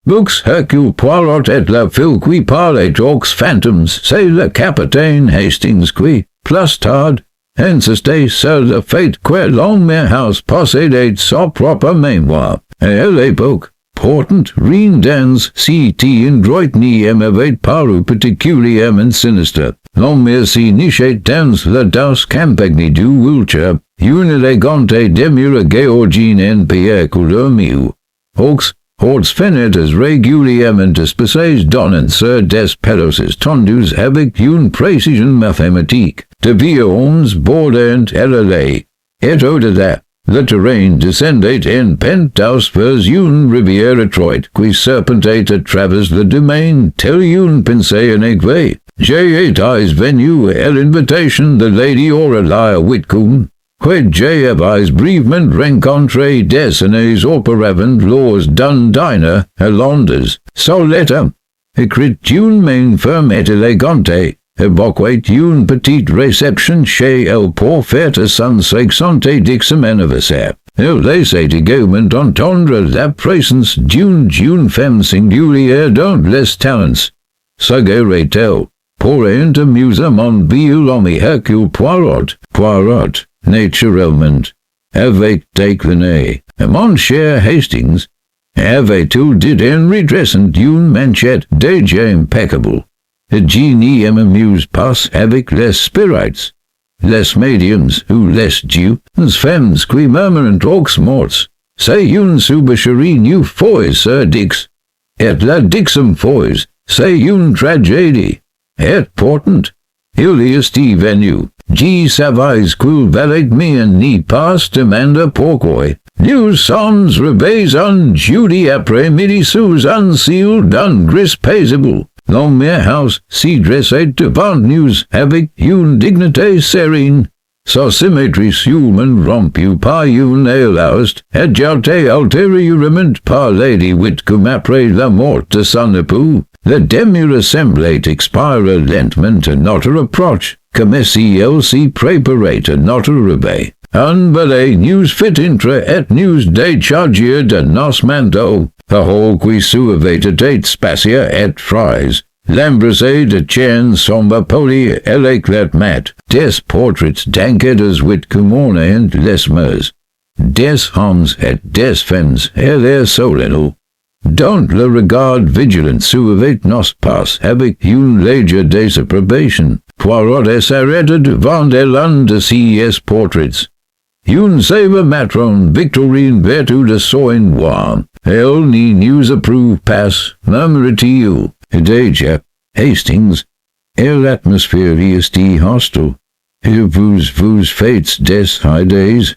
Books Hercule Poirot et la fille qui parlait aux phantoms, c'est le capitaine Hastings qui, plus tard, insistait sur le fait que l'homme house possédait sa propre mémoire. Et à l'époque, portant rien dans cet endroit n'y m'avait paru particulièrement sinistre. L'homme s'y nichait dans la douce campagne du Wiltshire, une élégante demeure géorgienne en pierre couleur mieux. Aux hordes fenêtres régulièrement disposées donnant sur des perrosses tendues avec une précision mathématique. De vieux hommes bordant élevés. Et au-delà, le terrain descendait en penthouse vers une rivière étroite qui serpentait à travers le domaine tel une pensée inégvée. J'ai été venu à l'invitation de Lady Aurelia Whitcomb, que j'avais brièvement rencontré des années auparavant lors d'un dîner à Londres. Sa lettre, écrite d'une main ferme et élégante, évoquait une petite réception chez elle pour fêter son 60e anniversaire. Elle laissait également entendre la présence d'une femme singulière dans les talents. Serait-elle, pour un amusement violent Hercule Poirot, naturellement, avait décliné. Mon cher Hastings, avait-il dit en redressant une manchette déjà impeccable. Le génie m'amuse pas avec les spirits, les médiums ou les dieux, les femmes qui murmurent aux morts. C'est une supercherie new fois sur Dix. Et la Dixum fois, c'est une tragédie. Et pourtant, il est venu. Je savais qu'il valait mieux n'y pas demander pourquoi. Nous sommes revés un jeudi après-midi sous un ciel d'un gris paisible. L'homme house s'y dressait devant nous avec une dignité sereine. Sa symétrie sûrement rompue par une élaste, adjustée ultérieurement par Lady Whitcomb après la mort de son époux. La demeure semblait expirer lentement à notre approche, comme si elle s'y préparait à notre réveil. Un balai nous fit entrer et nous décharger de nos manteaux. The hall qui soulevait était spacieux et frais. L'embrasé de chaînes sombre poli et l'éclat mat. Des portraits d'enquêteurs Whitcomb ornant les murs. Des hommes et des femmes et their solennels. Dont le regard vigilant suivait nos pas avec une légère désapprobation. Poirot s'arrêta devant l'un de ces portraits. Une sévère matrone Victorine vertu de son voix. Elle n'y nous approuve pas, murmurait-il. Déjà, Hastings, et l'atmosphère y est hostile. Et vous faites des idées.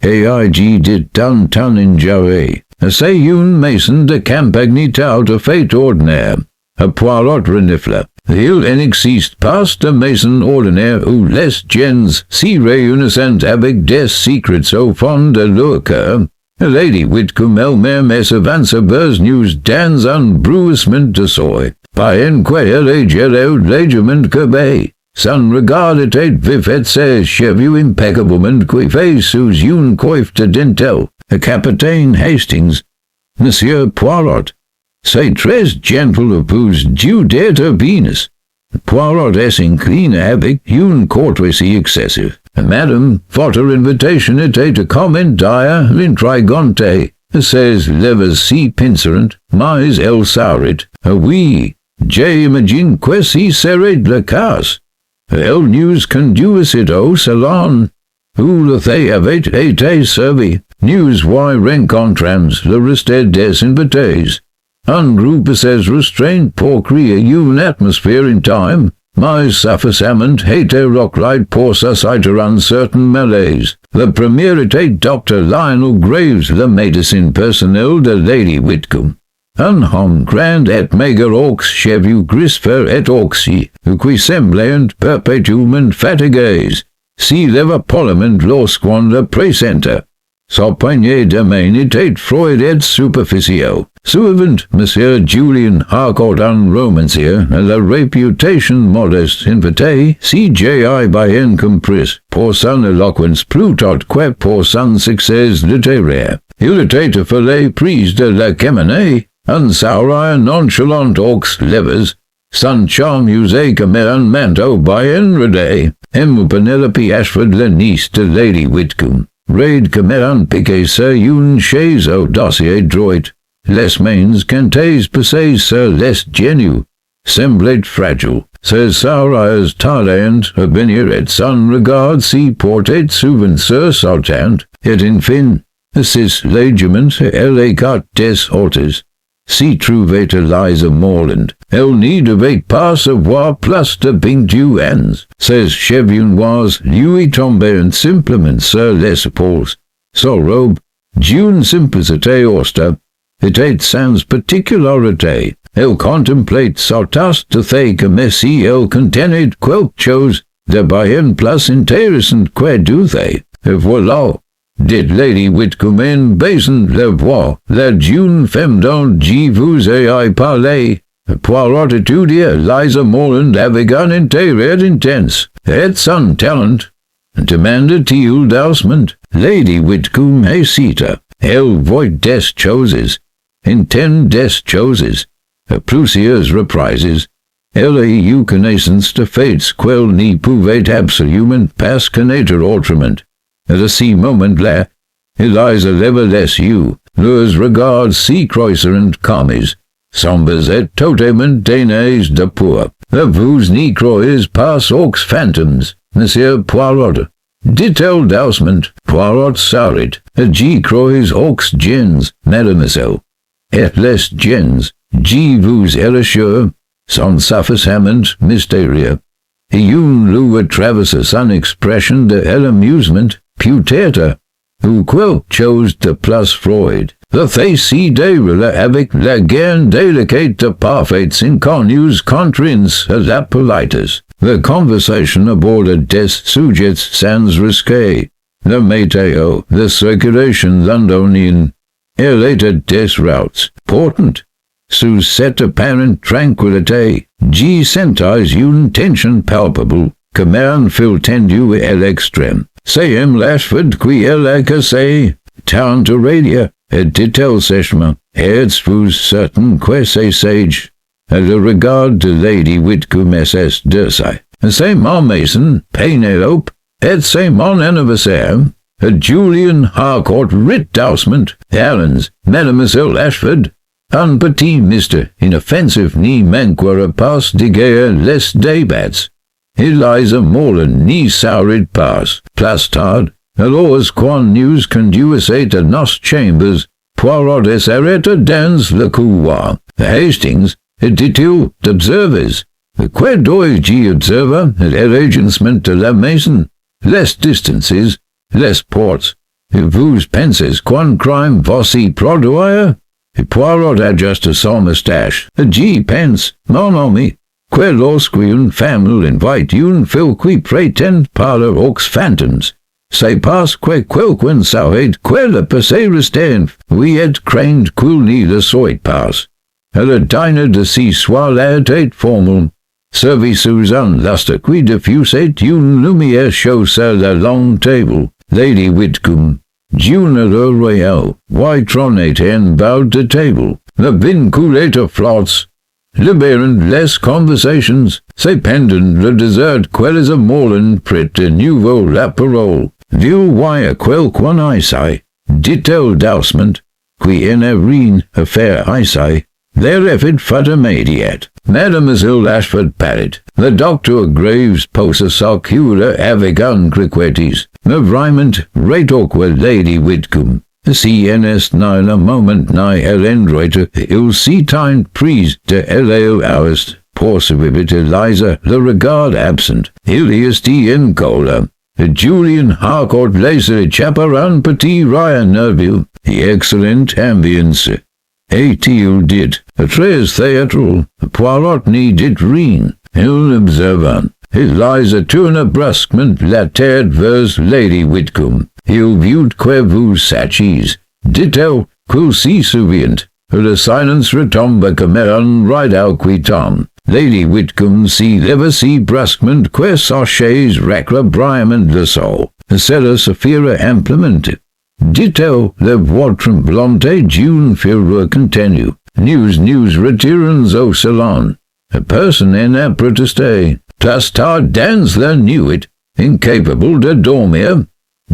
Et I dit d'un ton enjoué. C'est une maison de campagne tout à fait ordinaire. A Poirot renifla. Il n'existe pas de maison ordinaire où les gens s'y réunissent avec des secrets au fond de leur cœur. Lady Whitcomb elle-même s'avance vers nous dans un bruissement de soie. Par un quoi elle est légèrement courbée. Son regard était vif et ses cheveux impeccablement coiffés sous une coiffe de dentelle. Le capitaine Hastings, Monsieur Poirot, c'est très gentil de vous d'intervenir. Poirot s'incline avec une courtoisie excessive. Madame, votre invitation était à commenter l'intrigante. Ses lèvres si pincerantes, mais elle s'arrête. Oui, j'imagine que si serait le cas. Elle nous conduisit au salon, où le thé avait été servi. Nous y rencontrons le reste des invités. Un groupe s'est restreint pour créer une atmosphère intime, mais suffisamment hétéroclite pour susciter un certain malaise. Le premier était Dr. Lionel Graves, le médecin personnel de Lady Whitcomb. Un homme grand et maigre aux cheveux gris et oxy, qui semblait perpétuellement fatigués. Si leva pollement lorsqu'on le présenta. Sa poignée de main était froide et superficielle. Souvent, Monsieur Julian Harcourt, un romancier, à la réputation modeste, invité C.J.I. by incompris pour son éloquence plutôt que pour son succès littéraire. Il était affolé prise de la caménée. Unsauri nonchalant aux levers, sun charm usé cameran manto by Enrade, Penelope Ashford la niece de Lady Whitcomb, raid cameran piqué sir un chaise au dossier droit, les mains cantés passés sir les genu, semblait fragile, says Saurias tardant, avenir et son regard si portait souvent sir sartant, et in fin, assis legiment elle carte des hortes, si trouvait Eliza Morland, elle need avec pas savoir plus de bing du ans, says Chevron was, lui tombe en simplement sir les épaules, so robe, d'une simplicité orsta, et sans particularité, elle contemplate sortas de fait comme si elle contenait quelque chose, de bien plus intéressant que douce, et voilà. Did Lady Whitcomb en basin la voix, la jeune femme dont je vous ai parlé, Poirot étudia Eliza Morland avec un intérêt intense, et son talent, demanda-t-il doucement. Lady Whitcomb hésita, elle voit des choses, intend des choses, plusieurs reprises, elle a eu connaissance de faits qu'elle n'y pouvait absolument pas connaître autrement. At ce moment-là, Eliza leva les yeux, leurs regards si croissants commis, sombres et totalement dénués de peur. Vous n'y croyez pas aux fantômes, Monsieur Poirot, dit-elle doucement. Poirot sourit. J'y crois aux djinns, mademoiselle. Et les djinns, je vous assure, sont suffisamment mystérieux. Et une lui traverse son expression de l'amusement, peut-être, ou quelque chose de plus Freud. Le fait si déroule avec la gaine délicate de parfaits inconnus contraints à la politesse. La conversation aborde des sujets sans risque. La météo, la circulation londonienne, elle était des routes portant. Sous cette apparente tranquillité, j'y sentais une tension palpable, comme un fil tendu à l'extrême. C'est M. Lashford qui elle a cassé, talent radio, et dit-elle sèchement, êtes-vous certain que c'est sage? À le regard de Lady Whitcomb S.S. décès. C'est mon maison, Pénélope, et c'est mon anniversaire. Julian Harcourt writ doucement, Allens, Mademoiselle Ashford. Un petit Mr. inoffensive ni manquera pas diguer les débats. Eliza Morland ni saurit pas, plastard, alors quan news conduisait à nos chambers, Poirot s'arrêta dans le couloir. Hastings, et dit-il, d'observers. Que dois-je observer à l'agencement de la maison? Les distances, les portes. Vous pensez qu'un crime voici produire? Poirot adjusta son moustache. J'y pense, mon ami, que lorsque une femme invite une fille qui prétend parler aux fantômes, c'est parce que quelqu'un savait que le passé restait, oui et craint qu'il n'y le soit pas. À le dîner de ce soir-là était formel, servi sous un lustre qui diffusait une lumière chaude sur la longue table. Lady Whitcomb, d'une heure royale, y trônait en bas de table. Le vin coulait à flots. Libérant les conversations, c'est pendant le dessert qu'Eliza Morland prit de nouveau la parole. Vieux voyez quelqu'un ici, dit-elle doucement, qui en a rien à faire ici. Their effort fut immediate. Mademoiselle Ashford parried. Le docteur Graves posa s'occura avec inquiétude. Me vraiment rétorqua Lady Whitcomb. Si en est n'a un moment n'a l'endroit, il s'y tint prise de elle hours. Poursuivit Eliza, le regard absent. Il y est en colère. Julian Harcourt laissait échapper un petit rire nerveux. Excellent ambiance. Et-il dit, très théâtral, Poirot n'y dit rien. Il observa. Eliza tourna brusquement la tête vers Lady Whitcomb. Il vit que vous sachiez. Dit-elle, qu'il s'y souvient. Le silence retomba comme un rideau qui tombe. Lady Whitcomb s'y leva si brusquement que sa chaise racla brièvement le sol. Cela suffira amplement. Dit-elle, la voix tremblante d'une fureur continue. news returns au salon. A person in a proteste, plus tard dans la nuit, incapable de dormir.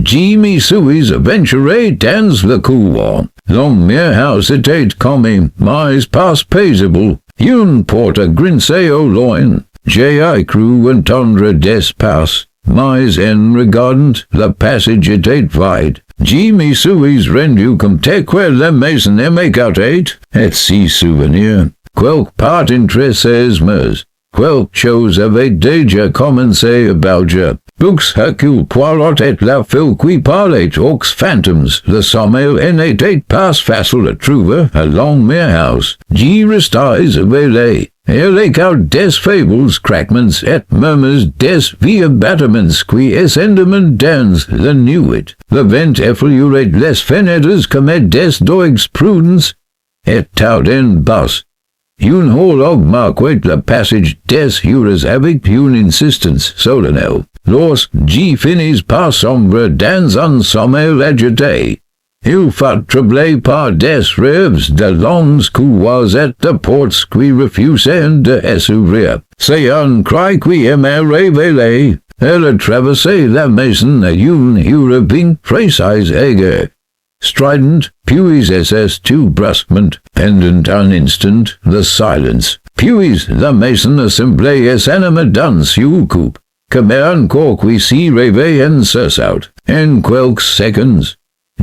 Jimmy suis aventuré dans le couloir. L'homme house était commis, mais pas paisible. Une porte grincée au loin. J'ai cru entendre des pas, mais en regardant le passage était vide. Jimmy suis rendu compte que la maison écartée, et si souvenir. Quelque part entre ses mains, quelque chose avait déjà commencé à bouger. Books Hercule, Poirot et la fille qui parlait aux fantômes. Le sommeil n'était pas facile à trouver à Longmere-house. J'y restais éveillé. Et l'écart des faibles craquements et murmures des vieux battements qui ascendaient dans la nuit. Le vent effleurait les fenêtres comme des dogs prudents. Et tout en bas. Une horloge marquait le passage des heures avec une insistance solennelle. Lorsque j'y finis par sombrer dans un sommeil agité, il fut troublé par des rêves de longs couloirs et de portes qui refusaient de s'ouvrir. C'est un cri qui m'a révélé. Elle a traversé la maison à une heure bien précise aiguë. Strident, puis c'est tout brusquement, pendant un instant, le silence. Puis la maison semblait s'animer dans coupe, comme un corps qui s'y réveille en sursaut. En quelques secondes,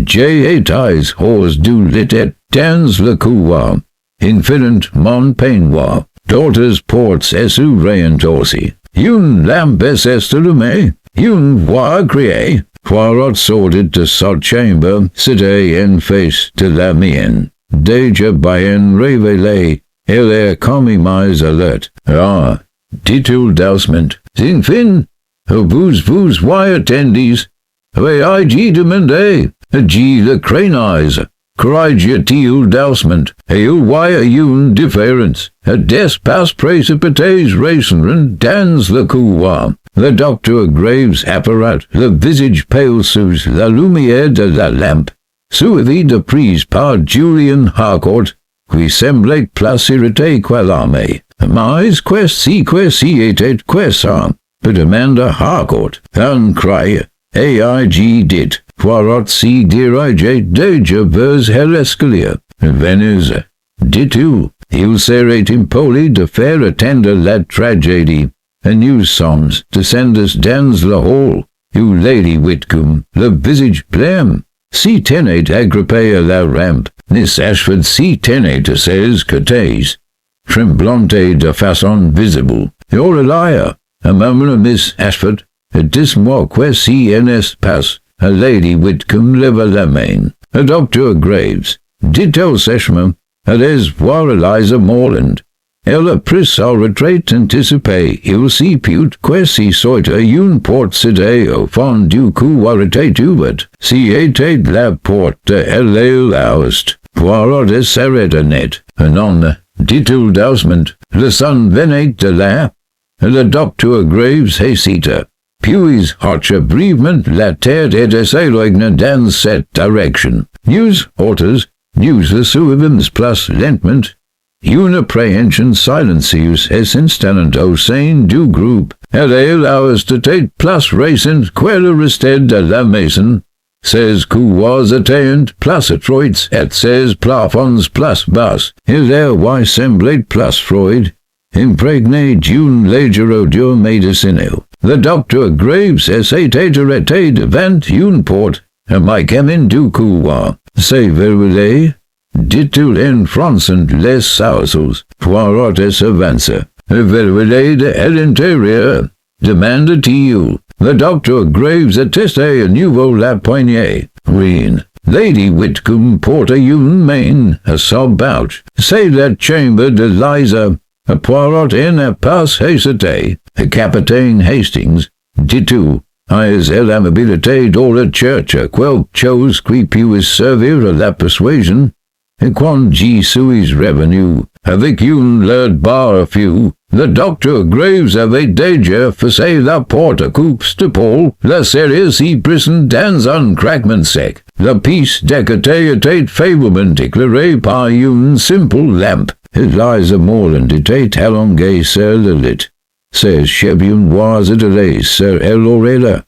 j'ai été hors du lit dans le couloir. Infiniment peignoir, d'autres portes s'ouvraient aussi. Une lampe s'allumait, une voix criait. Poirot sortit de sa chambre, c'était en face de la mienne. Déjà bien révélé, elle est commis mais alerte. Ah, dit-il doucement, enfin, vous attendez. Ai-je demandé, j'y le craignais. Criait-il doucement, et il voyait une différence. Des pas précipités récents dans le couloir. Le docteur Graves apparat, le visage pâle sous la lumière de la lampe, suivi de prise par Julian Harcourt, qui semblait plus irrité que l'armée. Mais questi était ça, demanda Harcourt, un cri, ai-je dit, Poirot si dirigeait déjà vers Hercule. Venez, dit-il, il serait impoli de faire attendre la tragédie. A new songs descendus dans la hall, you Lady Whitcomb, le visage blême, si tenait agrippé à la rampe, Miss Ashford si tenait à ses côtés, tremblante de façon visible. Aurelia, a moment Miss Ashford, et dis-moi que si en espace, a Lady Whitcomb leva la main, a Dr. Graves, dit-elle sèchement, allez voir Eliza Morland. Elle a pris sa retraite anticipée. Il s'y put que si soit une porte cédée au fond du couloir était ouverte. Si était la porte, elle est laused. Poirot s'arrêta net. Non, dit-il doucement, le son venait de là. Le docteur Graves hésita. Puis hocha brièvement la tête et s'éloigna dans cette direction. News autres, news le suivants plus lentement. Une appréhension silencieuse et instantanément au sein du groupe. Elle est de tête plus récente que le reste de la maison. Ses couloirs étaient plus étroits et ses plafonds plus bas. Il est semblait plus froid, imprégné d'une légère odeur médicinale. Le docteur Graves s'était arrêté devant une porte, et Mike du couloir. C'est verrouillé, dit-il en fronçant les sourcils. Poirot s'avança. Verrouillé de l'intérieur, demanda-t-il. Le docteur Graves attestait à nouveau la poignée. Rien. Lady Whitcomb portait une main à sa bouche. C'est la chambre de Liza. Poirot n'a pas hésité. Capitaine Hastings, dit-il, a l'amabilité de la church quelque chose qui puisse servir à la persuasion. Et quand j'y suis revenu, avec une leur barre few, le docteur Graves avait déjà forcé la porte à coups de pôle, la serrure s'y brisant dans un craquement sec. la piece decatatate fablement éclairée par une simple lampe. Eliza Morland était allongée sur le lit. Ses cheveux noirs étalés sur l'oreille.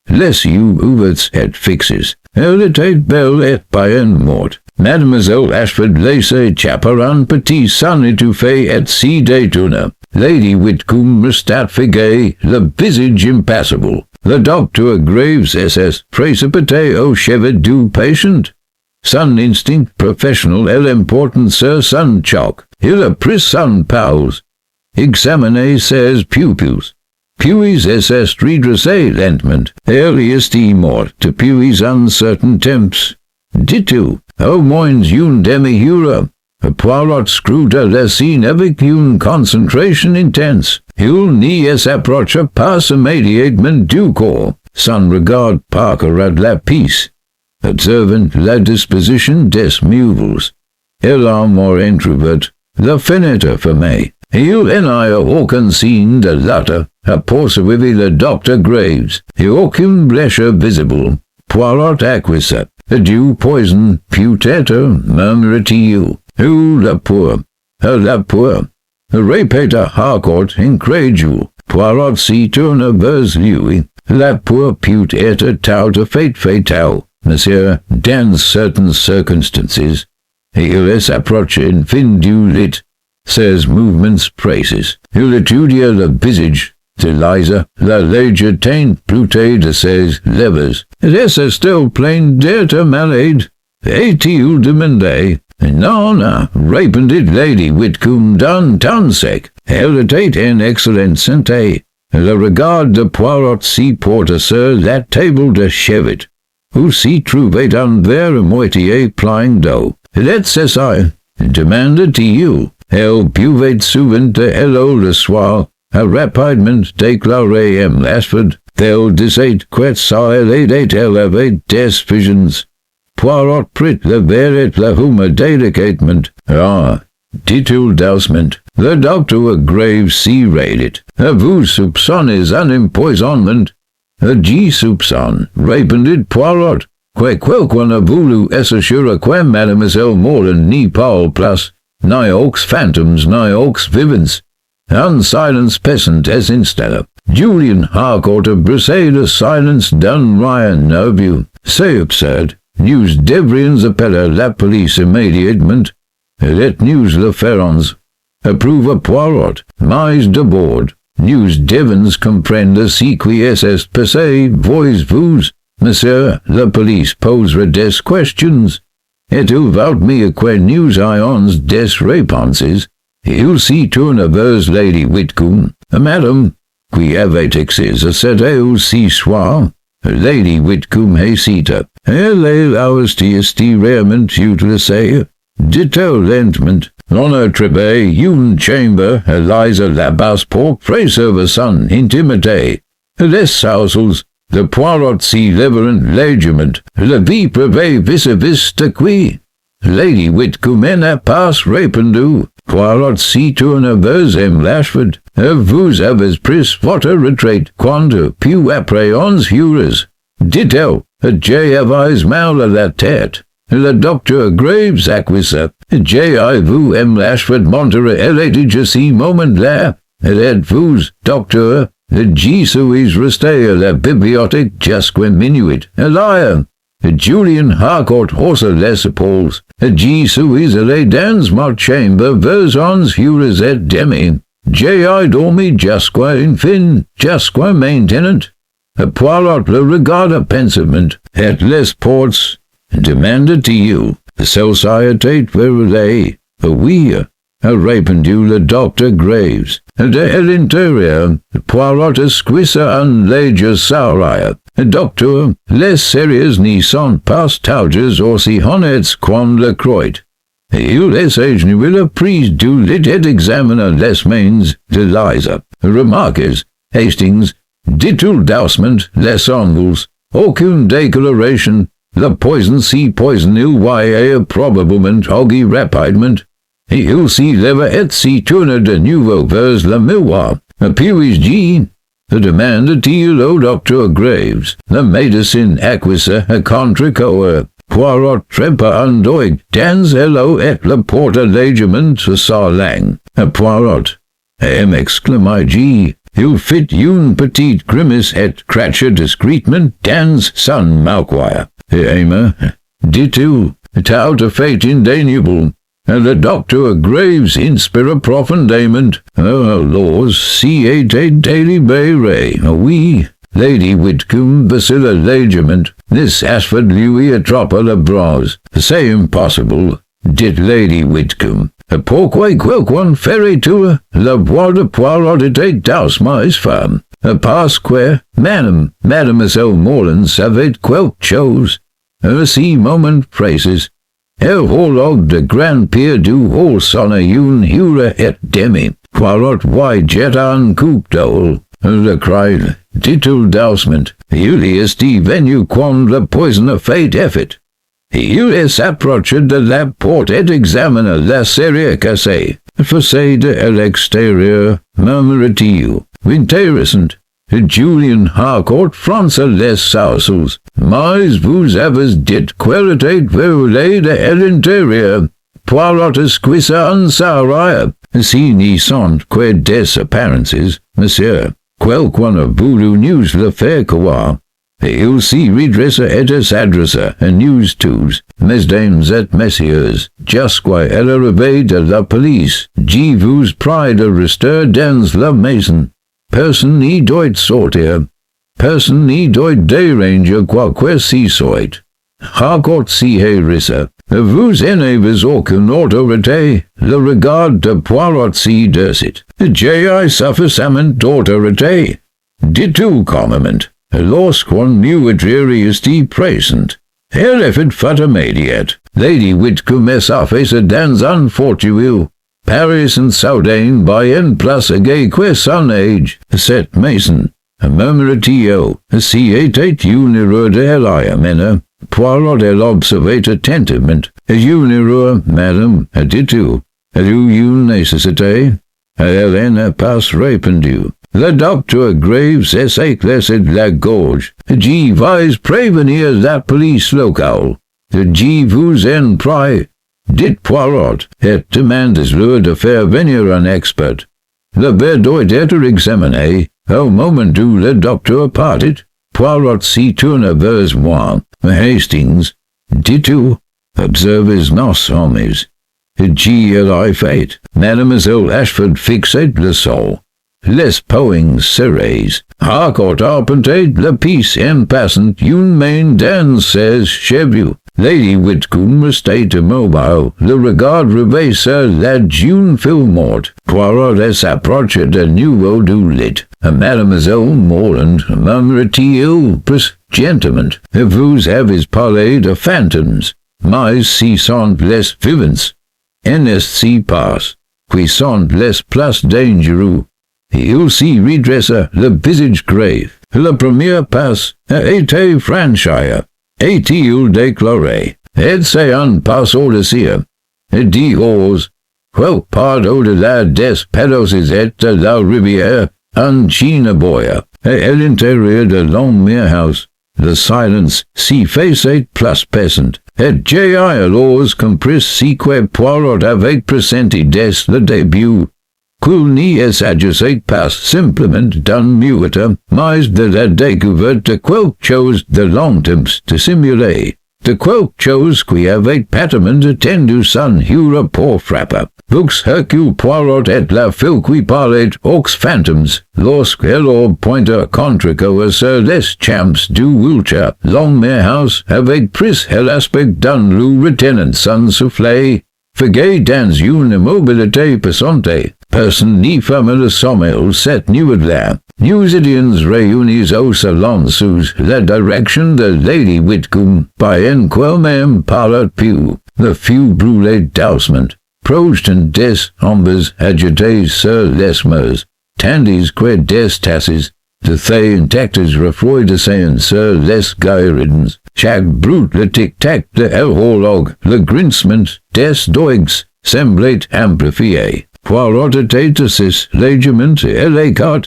Les yeux ouverts et fixes. Elle était belle et bien morte. Mademoiselle Ashford laissait chaperon petit son étouffé et si détourna. Lady Whitcomb restait figée, le visage impassible. Le docteur Graves SS précipité au chevet du patient. Son instinct professionnel et l'important sur son choc. Il a pris son pause. Examiné ses pupils. Puis SS redressé lentement. Elle est morte depuis un certain temps. Dites-vous, au moins une demi-heure. Poirot scruta la scène avec une concentration intense. Il n'y s'approcha pas immédiatement du corps. Son regard parcourut la pièce, observant la disposition des meubles. Elle a more introvert, la fenêtre fermée. Il n'y a aucun signe de latter, a poursuivi le docteur Graves, et aucune blessure visible. Poirot acquiesça. Du poison, peut-être, murmura-t-il. La poor, répéta Harcourt incrédule. Poirot s'y tourna vers lui. La poor peut être tout à fait fatale, monsieur, dans certaines circonstances. Et il s'approcha en fin du lit. Ses mouvements précis. Il étudia le visage d'Eliza, la légèreté bleutée de ses lèvres. Était-ce still plein d'être malade? Et-il demandé? Non, répondit Lady Whitcomb d'un ton sec. Elle était en excellente santé. Le regard de Poirot s'y porta sur la table de chevet, où s'y trouvait un verre à moitié plein d'eau. Est-ce ça? Demanda-t-il. Elle buvait souvent de l'eau le soir, a rapidement déclaré M. Ashford. Elle disait que ça elle avait des visions. Poirot prit le verre et la huma délicatement. Ah, dit-il doucement. Le docteur Graves s'y raidit. Vous soupçonnez un empoisonnement? J'y soupçonne, répondit Poirot. Quelqu'un a voulu s'assurer que Mademoiselle Morland n'y parle plus, ni aux phantoms, ni aux vivants. Un silence pesant est installé. Julian Harcourt a brisé le silence d'un rien nerveux. C'est absurde. Nous devrions appeler la police immédiatement. Let-nous le faire. Approuve Poirot. Mais d'abord, nous devons comprendre ce qui s'est passé. Voyez-vous, monsieur, la police posera des questions. Et-il vaut-mieux que nous ayons des réponses? Il s'y tourna vers Lady Whitcomb. Madame, qui avait accès à cet aussi soir? Lady Whitcomb hésita. Elle est rarement utilisée. Dit-elle lentement. On a trouvé une chambre, Eliza là-bas pour préserver son intimité. Les sauces, le Poirot s'y lèverent légèrement. La vie privée vis-à-vis de qui? Lady Whitcomb n'a pas répondu. Poirot s'y tourna vers M. Ashford. Vous avez pris votre retraite quand puis après 11 heures. Dit-elle, j'avais mal à la tête. Le docteur Graves acquiesça. J'ai-vous M. Ashford montrer elle était ce moment-là. Êtes-vous, docteur? J'y suis resté à la bibliothèque jusqu'à minuit. Liar. Julian Harcourt haussa les épaules. J'y suis allé dans ma chambre vers 11 heures et demie. J'ai dormi jusqu'à une fin, jusqu'à maintenant. Poirot le regarda pensivement. Et les portes? Demanda-t-il. Société verrouillée. Oui, répondit le docteur Graves. De l'intérieur, Poirot esquissa un léger sourire. Docteur, les sérieux n'y sont pas toujours aussi honnêtes qu'on le croit. Il s'agenouilla la prise du lit et examina les mains d'Eliza. Remarques, Hastings, dit-il doucement, les ongles, aucune déclaration. Le poison si poison il voyait probablement augurer rapidement. Il s'y leva et s'y tourna de nouveau vers le miroir. Puis-je demanda-t-il au docteur Graves. Le médecin acquiesça à contre-coeur. Poirot tremper undoig, dans hello et la porta legiment sa lang. Poirot, exclamai il fit une petite grimace et cratcha discretement dans son mouchoir. Aimer, dit-il, tout à fait indéniable. Le docteur Graves inspira profondément. Laws, si était délibéré. Oui, Lady Whitcomb bacilla legiment. This Ashford lui attrapa le bras. C'est impossible, dit Lady Whitcomb. Pourquoi quelqu'un ferait tout le voir de Poirot était dans ma femme? Parce que, Mademoiselle Morland savait quelque chose. Si moment phrases. Horloge de grand pied du hol sonne une heure et demi. Poirot wide jet en coupe d'ol. Le cry, dit-il doucement. Il est venu quand le poison a fait effet. Il s'approche de la porte et examine la serrure cassée. Façade à l'extérieur, murmura-t-il. Intéressant. Julian Harcourt fronça les sourcils. Mais vous avez dit qu'elle était verrouillée à l'intérieur. Poirot esquissa en s'arraya. Si n'y sont que des apparences, monsieur. Quelqu'un a voulu nous le faire croire. Il s'y redressa et s'adressa à nous tous, mesdames et messieurs, jusqu'à l'arrivée de la police. Je vous prie de rester dans la maison. Personne n'y doit sortir. Personne n'y doit déranger quoi que ce soit. Harcourt s'y hérissa. Vous n'avez aucune autorité. Le regard de Poirot s'y décide. J'ai suffisamment d'autorité. Dit-il calmement. Lorsqu'on new est présent. Elle est fait immédiate. Lady Whitcomb s'affaisse dans un fortuit. Paris and Soudain by en place gay que son age. Cette maison. Murmura-t-il. Si était une erreur de l'ayamena. Poirot l'observait attentivement. Une erreur, madame, dit-il. Avez-vous une nécessité? Elle n'a pas répondu. Le docteur Graves s'éclaircit la gorge. Je vais prévenir la police locale. Je vous en prie. Dit Poirot, et demandez-leur de faire venir un expert. Le verre doit être examiné. Au moment où le docteur partit, Poirot s'y tourna vers moi. Hastings, dit-il, observez nos hommes. J'y ai fait. Mademoiselle Ashford fixait le sol. Les poings serrés. Harcourt arpentait la pièce en passant une main dans ses cheveux. Lady Whitcomb restait immobile, le regard rêvé sur la jeune fille morte. Poirot s'approcha de nouveau du lit. Mademoiselle Morland murmura-t-il gentiment. Vous avez parlé de fantômes, mais si sont les vivants. N'est-ce pas, qui sont les plus dangereux? Il s'y redressa, le visage grave. Le premier pas a été franchi. Est-il déclaré? Et c'est un pas au-dessus. Et dit ose. Quel part au-delà des pédoses et de la rivière, un chine-boya, et à l'intérieur de l'house. Le silence s'y faisait plus pesant, et j'ai alors compris si que Poirot avait pressenti dès le début. Qu'il n'y s'agissait pas simplement d'un muette, mais de la découverte de quelque chose de longtemps dissimulé, de quelque chose qui avait patamment attendu son heure pour frapper. Vux Hercule Poirot et la fille qui parlait aux fantômes, lorsqu'elle pointa contre sur les champs du Wiltshire, Longmere avait pris l'aspect d'un lieutenant sans souffler, figé dans une immobilité passante. Personne n'y ferme le sommeil cette nuit-là. Nous étions réunis au salon sous la direction de Lady Whitcomb, par en quel-même parla plus. Le feu brûlait doucement, projetant des ombres agitées sur les murs, tandis que des tasses de thé intactes refroidissaient sur les guéridons. Chaque brut le tic-tac de l'horloge, le grincement des doigues, semblait amplifié. Poirot était assis légèrement à l'écart,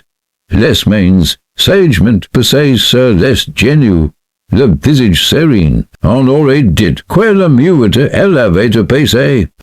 les mains sagement passées sur les genoux, le visage serène, Honoré dit que la muette elevate pace,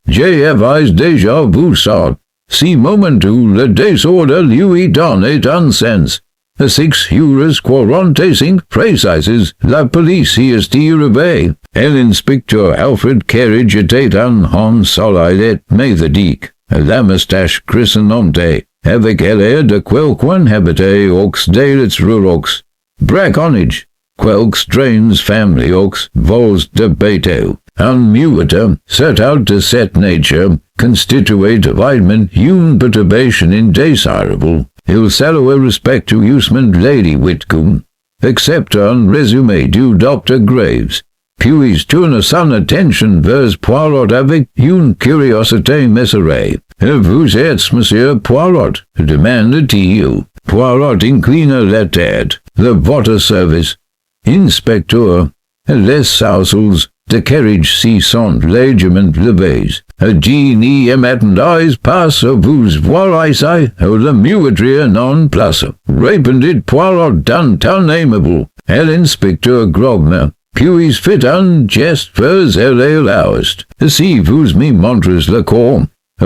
j'avais déjà vu ça. Si moment où le désordre lui donnait un sens. 6:45 précises, la police y est arrivée. L'inspecteur Alfred Carriage était un solide méthodique, la moustache grisonnante, avec l'air de quelqu'un habité aux délits ruraux. Braconnage, quelques strange family aux vols de bateau. Un muette, set out de cette nature, constituait évidemment une perturbation indésirable. Il salua respect to Usman Lady Whitcomb, except un résumé du Dr. Graves. Puis tourna son attention vers Poirot avec une curiosité mesurée. Vous êtes Monsieur Poirot, demanda-t-il. Poirot inclina la tête. Le votre service. Inspecteur, les sourcils de Carriage s'y sont légèrement levés. A genie m'attendais passe vous voir ici, la muetterie non place. Répondit Poirot d'un ton aimable. L'inspecteur grogna. Puis fit un geste vers l'oust. Si vous me montrez le corps.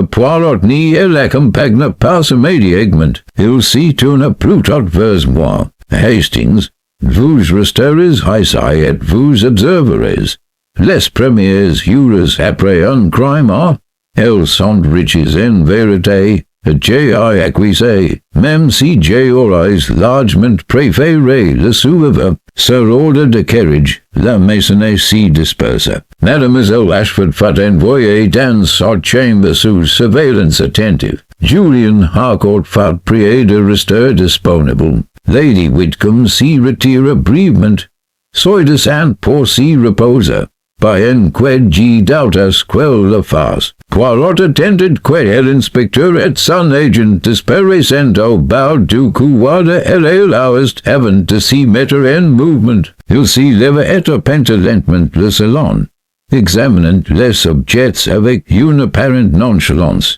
Poirot n'y l'accompagna pas immédiatement. Il s'y tourna plutôt vers moi. Hastings, vous resterez ici et vous observerez. Les premières heures après un crime elles sont riches en vérité. J'ai accusé, même si j'aurais largement préféré le suivre. Sur ordre de Carriage, la maisonnée s'y dispersa. Mademoiselle Ashford fut envoyée dans sa chambre sous surveillance attentive. Julian Harcourt fut prié de rester disponible. Lady Whitcomb s'y retira brièvement. Soi-disant pour s'y reposer. By enqued doubtas quel la face. Poirot attended que l'inspecteur et son agent disparaissent au bas du couloir de l'oust avant de s'y mettre en mouvement. Il s'y leva et arpenta lentement le salon, examinant les objets avec une apparente nonchalance.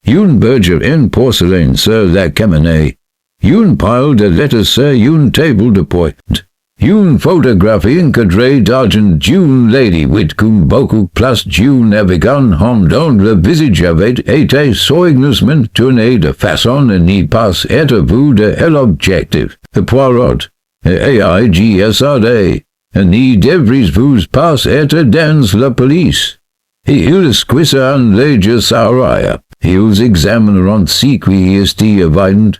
Une bergère en porcelaine sur la cheminée. Une pile de lettres sur une table de pointe. Une photographie encadrée d'argent d'une Lady Whitcomb beaucoup plus d'une avec un homme dont le visage avait été soigneusement tourné de façon à n'y pas être vu de l'objectif. Poirot, AIGSRD, n'y devriez-vous pas être dans la police. Ils esquissent un léger sourire. Ils examineront ce qui est évident.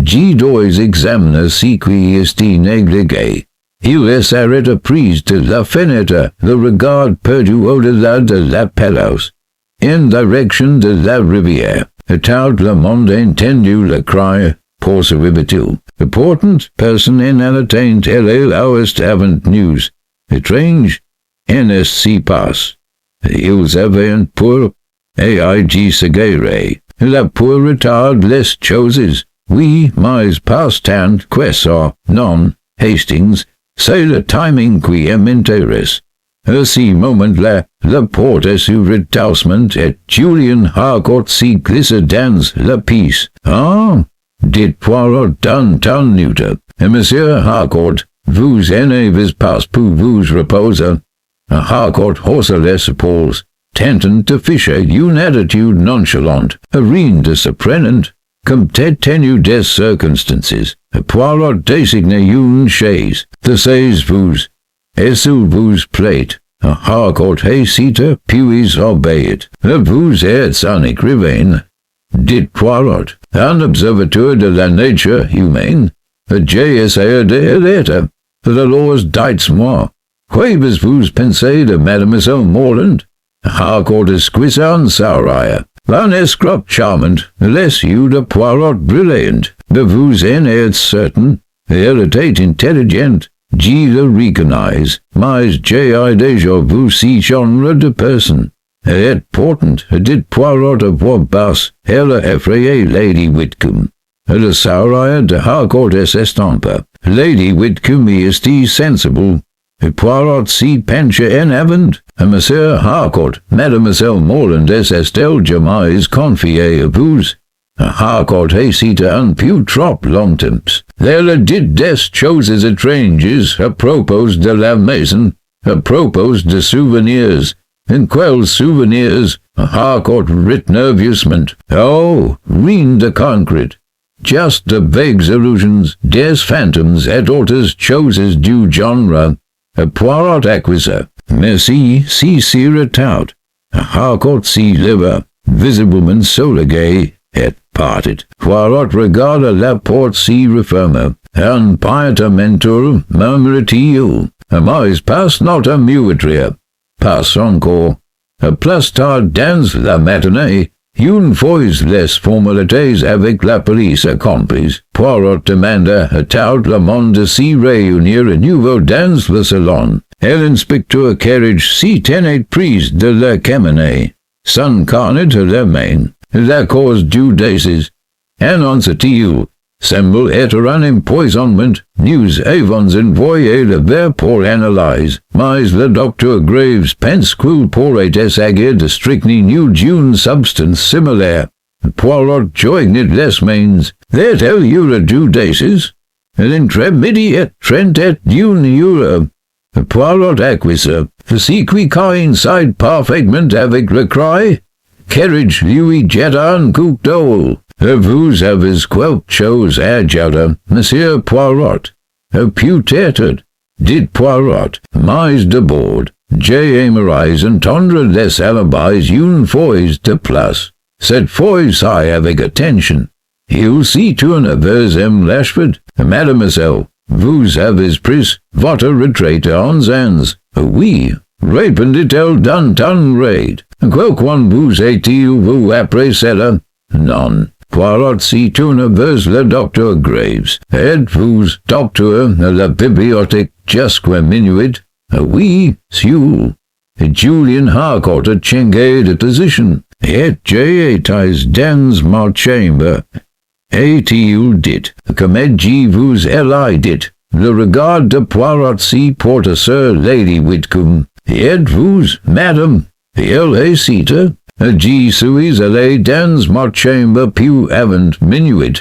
Je dois examiner ce qui est négligé. Il essaiera prise de la fenêtre, le regard perdu au-delà de la pelouse, en direction de la rivière. Tout le monde entendit le cri, poursuivit-il. Important person in unattained l'oust avant news. Étrange, NSC passe. Ils avaient un pour AIG segare. La pour retard les choses. Oui, mais pas tant que ça, non, Hastings. C'est le timing qui m'intéresse. À ce moment-là, la porte s'ouvrit doucement et Julian Harcourt s'y glissa dans la pièce. Ah, dit Poirot d'un ton neutre. Monsieur Harcourt, vous en avez pas pour vous reposer. Harcourt haussa les épaules, tentant d'afficher une attitude nonchalante, rien de surprenant. Compte tenu des circonstances, Poirot désigna une chaise. Tassez-vous, et s'il vous plaît. Harcourt hésita, puis obéit. Vous êtes un écrivain, dit Poirot, un observateur de la nature humaine. J'ai essayé de l'être. Alors dites-moi, qu'avez-vous pensé de Mademoiselle Morland? Harcourt esquissa un sourire. Un escroc charmant, les yeux de Poirot brillant. De vous en êtes certain. Elle était intelligente. Je le reconnais, mais j'ai déjà vu ce genre de personne. Elle est portante, dit Poirot à voix basse. Elle a effrayé Lady Whitcomb. Le sourire de Harcourt s'estompa. Lady Whitcomb est sensible. Poirot s'y pencha en avant. Monsieur Harcourt, Mademoiselle Morland est-elle jamais confiée à vous? Harcourt hésita un peu trop longtemps. Elle dit des choses étranges à propos de la maison. Apropos de souvenirs, and quels souvenirs, harcourt writ nervusement, oh, rien de concrete. Just de vagues illusions, des phantoms et autres choses du genre. A Poirot acquisa, merci, si retout. A harcourt si liver, visiblement soligay, et parted. Poirot regarda la porte si referma, un pietamentur murmuritiu. Mais passe not a muetria. Passe encore. A plus tard dans la matinée, une fois les formalités avec la police accomplies, Poirot demanda à tout le monde de s'y réunir à nouveau dans le salon. L'inspecteur carriage s'y tenait prise de la caminée. Son carnet à la main, la cause du décès. Annonce-t-il, semble être un empoisonnement, nous avons envoyé le verre pour analyse, mais le docteur Graves pense qu'il pourrait s'agir de strychnine d'une substance similaire. Poirot joignit les mains, that il y aura du décès, l'intremidi et 31 euro. Poirot acquisa, ce qui coïncide parfaitement avec le cri. Carriage lui jetta un coup d'eau. Vous avez quelque chose à ajouter, Monsieur Poirot? Peut-être, dit Poirot, mais d'abord, j'aimerais entendre les alibis une fois de plus. Cette fois-ci avec attention. Il s'y tourne vers Lashford. Mademoiselle, vous avez pris votre retraite en ans. Oui, répondit-elle d'un ton raide. Quelqu'un vous a-t-il vu après cela? Non. Poirot s'y tourna vers le docteur Graves. Êtes-vous, docteur, à la bibliothèque jusqu'à minuit? Oui, Sue. Julian Harcourt a changé de position. Et j'ai été dans ma chambre. A-t-il dit, comme vous elle dit. Le regard de Poirot s'y porta sur Lady Whitcomb. Êtes-vous, madame? Elle hésita. J'y suis allé dans ma chambre puis avant minuit.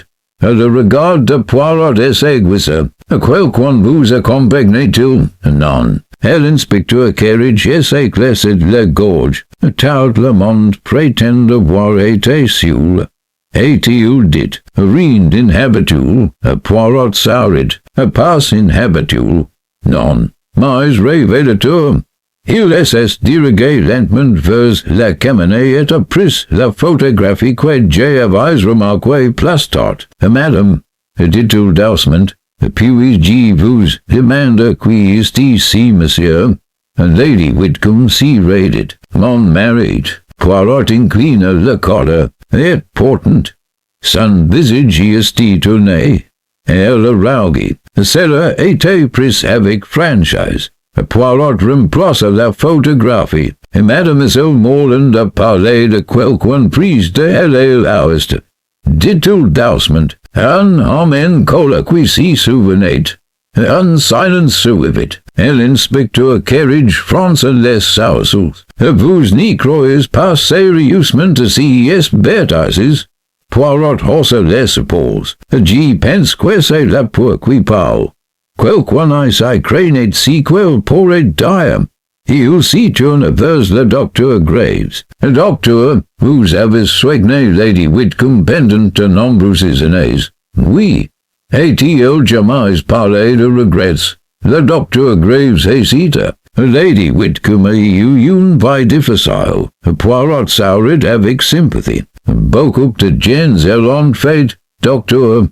Le regard de Poirot s'aiguisa. Quelqu'un vous accompagne-t-il? Non. L'inspecteur carriage s'éclaircit la gorge. Tout le monde prétend avoir été sûr. A-t-il dit, rien d'inhabituel. Poirot sourit. Pas inhabituel. Non. Mais révélateur. Il s'est dirigé lentement vers la caminée et a pris la photographie que j'avais remarquée plus tard. Madame, dit-il doucement, puis je vous demande qui est ici, monsieur? Lady Whitcomb s'y raidit. Mon mari. Poirot inclina le corps, et portant. Son visage y était tourné. Elle rougit. Cela était pris avec franchise. Poirot remplaça la photographie, et Mademoiselle Morland a parlé de quelqu'un pris de l'Ouest. Dit-il doucement, un homme cola qui s'y souvenait. Un silence suivit, et l'inspecteur carriage fronça les sourcils. Vous n'y croyez pas sérieusement à ces bêtises? Poirot haussa les épaules. J'y pense que c'est là pour qui parle. Quelqu'un s'y craignait si quel pourrait dire. Il s'y tourne vers le docteur Graves. Docteur, vous avez soigné Lady Whitcomb pendant de nombreuses années. Oui. A-t-il jamais parlé de regrets? Le docteur Graves hésita. Lady Whitcomb a eu une vie difficile. Poirot sourit avec sympathie. Beaucoup de gens l'ont fait. Docteur,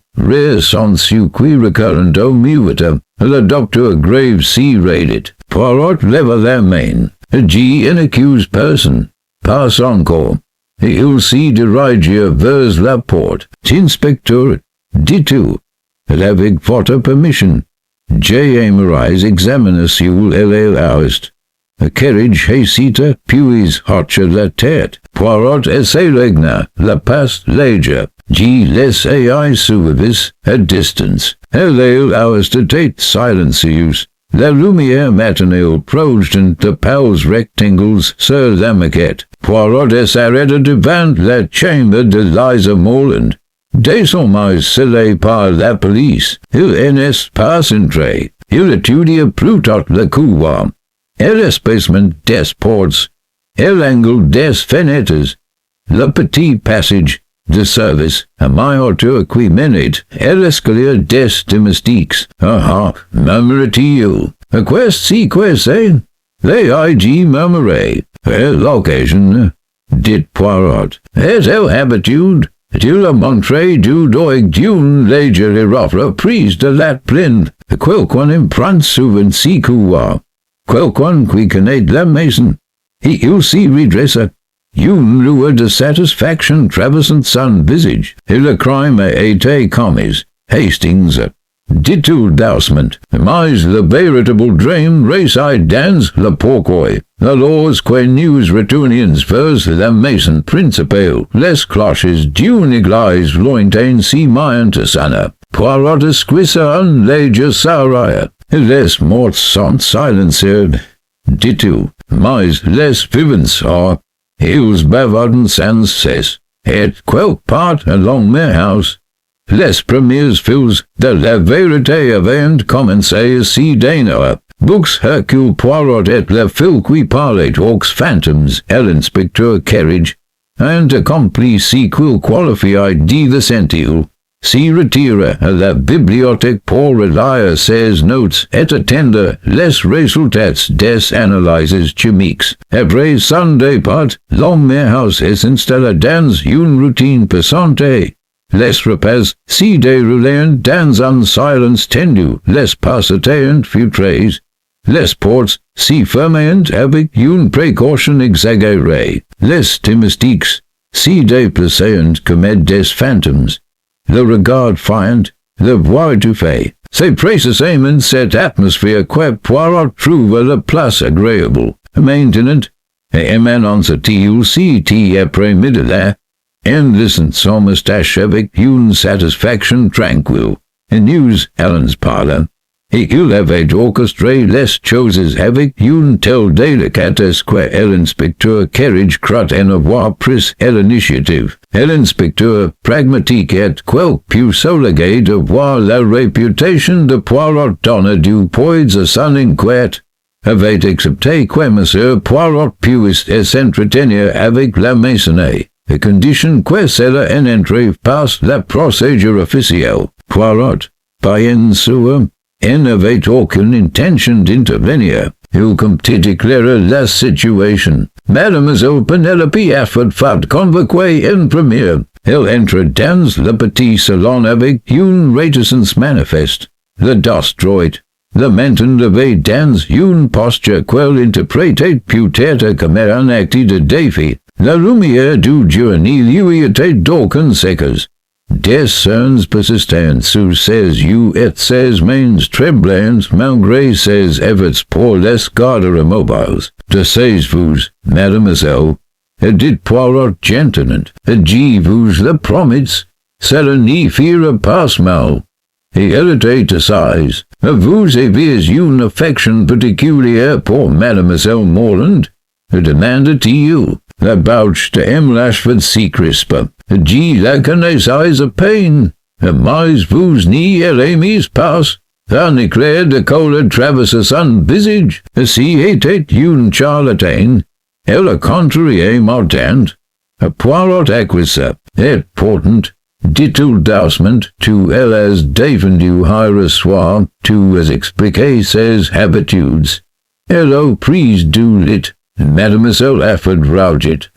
sans su qui recurrent au mueta. Le docteur Graves s'y raidit. Poirot leva la main. J'y n'accuse personne. Pas encore. Il s'y dirigia vers la porte. Inspecteur, dit-il, avec votre permission, j'aimerais examiner sur l'Ouest. A carriage hésita, puis hocha la tête. Poirot s'élégna, la passe léger. J'y laissai suivis à distance. L'Ouest était silencieux. La lumière matinale projetant de pâles rectangles sur la maquette. Poirot s'arrêta devant la chambre de Liza Morland. Désormais scellé par la police, il n'est pas entré. Il étudia plus tard le couloir. l'espacement des portes, l'angle des fenêtres, le petit passage de service, a hauteur qui mène l'escalier des domestiques. Murmurait-il, quest c'est? Les IG murmurait, l'occasion, dit Poirot, et l'habitude, tu le montrer du doig d'une légère offre prise de la plaine, quelqu'un imprend souvent si couloir, quelqu'un qui connaît la maison, il s'y redressa. Une lueur de satisfaction traversant son visage, et le crime a été commis. Hastings, dit-il doucement, mais le véritable drame réside dans le pourquoi. Alors que nous retournons vers la maison principale, les cloches d'une église lointaine s'y maillent sana. Poirot esquissa un léger sourire. Les morts sont silencieux, dit-il, mais les vivants are. Ils bavardent sans cesse, et quelque part along mes house. Les premiers fils de la vérité avaient commencé si d'honneur. Books Hercule Poirot et le fil qui parlait aux fantômes et l'inspecteur Carriage, and accompli si qu'il qualifiait dit le sentil, s'y retira à la bibliothèque pour relire ses notes et attendre les résultats des analyses chimiques. Après son départ, l'homme house s'installa dans une routine passante. Les repas s'y déroulèrent dans un silence tendu, les passaient futrés. Les portes s'y fermèrent avec une précaution exagérée. Les domestiques s'y déplacèrent comme des fantômes. Le regard fiant, le voit étouffé. C'est précisément cette atmosphère que Poirot trouva la place agréable. Maintenant, et émanant-il si après-midi-là, en laissant son moustache avec une satisfaction tranquille. Et nous allons parler. Et il avait orchestré les choses avec une telle délicatesse que l'inspecteur Carriage crut en avoir pris l'initiative. L'inspecteur pragmatique et quelque peu soulagé de voir la réputation de Poirot donner du poids à son enquête, avait accepté que M. Poirot puisse s'entretenir avec la maisonnée, à condition que cela en entre par la procédure officielle. Poirot, bien sûr, n'avait aucune intention d'intervenir. Il comptait éclairer la situation. Mademoiselle Penelope Afford fut convoquée en première. Elle entra dans le petit salon avec une réticence manifeste. Le dos droit. Le menton levé dans une posture qu'elle interprétait peut-être comme un acte de défi. La lumière du jour lui était d'aucun séquence. Des cernes persistants sous ses yeux et ses mains tremblantes malgré ses efforts pour les garder immobiles. De ses vous, mademoiselle, dit Poirot gentiment, vous le promets, cela n'y fera pas mal. Et elle était assise. Vous avez une affection particulière pour mademoiselle Morland? Demanda-t-il. La bouche de M. Lashford s'y crispa. La connaissais à peine. Mais vous n'y l'aimez pas. Un éclair de colère traversa son visage. Si était une charlatane. Elle a contrarié mordante. Poirot acquiesça. Et pourtant, dit-il doucement, tu as défendu hier soir, tu as expliqué ses habitudes. Elle a pris du lit. Mademoiselle Afford rougit.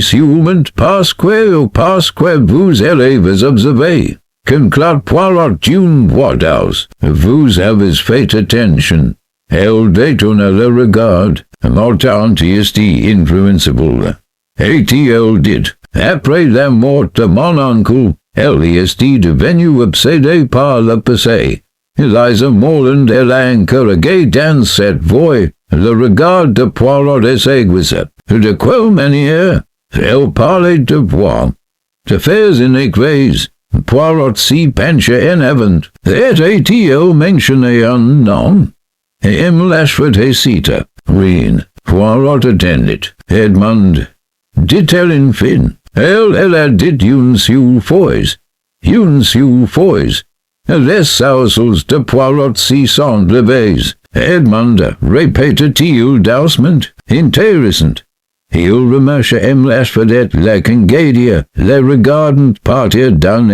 Sûrement parce que vous allez vous observer. Conclut Poirot d'une voix douce. Vous avez fait attention. Elle détourna le regard. Mortant est influenceable. Et-il dit, après la mort de mon oncle, elle est devenue obsédée par le passé. Eliza Morland elle a encouragé dans cette voie. Le regard de Poirot s'aiguisa. De quelle manière? Elle parlait de voix. De faire une église. Poirot s'y pencha en avant. Et-il mentionné un nom? Et M. Lashford hésita. Rien. Poirot attendit. Edmond. Dit-elle enfin? Elle a dit une seule fois. Une seule fois. Les sourcils de Poirot s'y sont levés. Edmund repetitiu dausment, interessant. He'll remercia em las vedet la congadia, le regardant partia dan